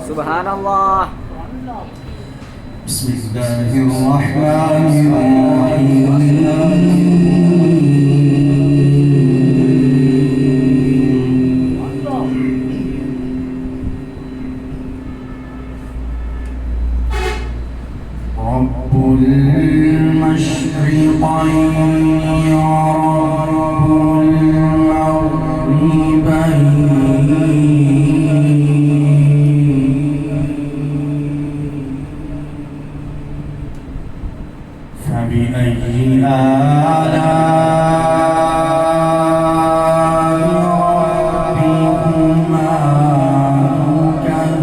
سبحان الله. بسم الله الرحمن الرحيم. رب المشرقين ورب المغربين فبأي آلاء ربكما تكذبان.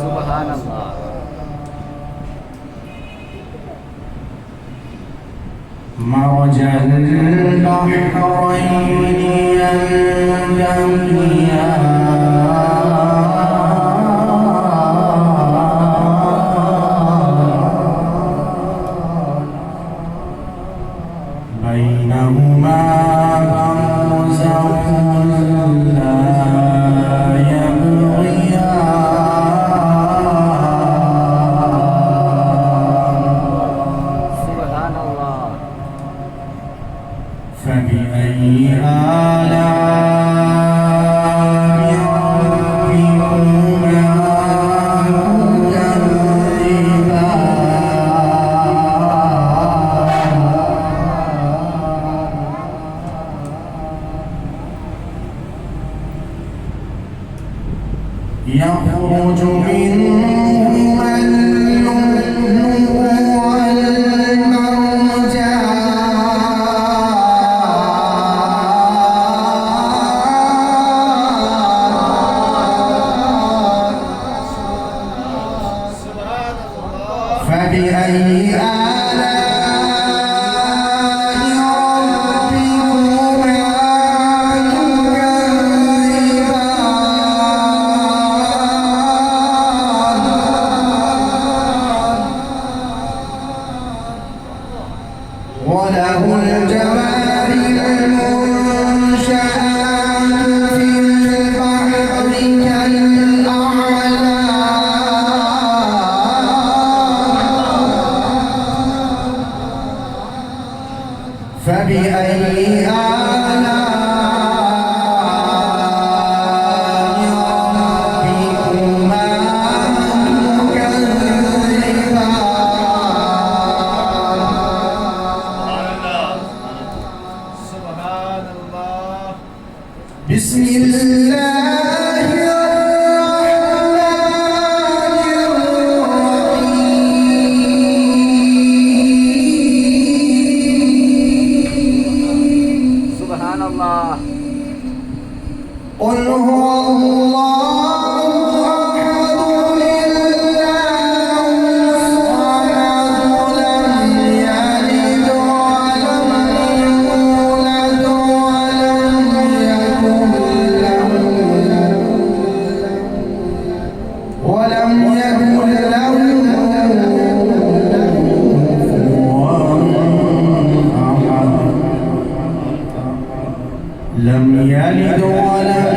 سبحان الله. مرج البحرين يلتقيان بينهما برزخ لا يبغيان. سبحان الله. فبأي آلاء ربكما تكذبان. يخرج منهما اللؤلؤ والمرجان. فبأي آلاء ربكما تكذبان. وله الجوار المنشآت في البحر كالأعلام. فبأي آلاء ربكما تكذبان. سبحان الله. بسم الله الرحمن الرحيم. سبحان الله. قل هو الله أحد الله الصمد لم يلد ولم يولد ولم يكن له كفوا أحد. لم يلد ولم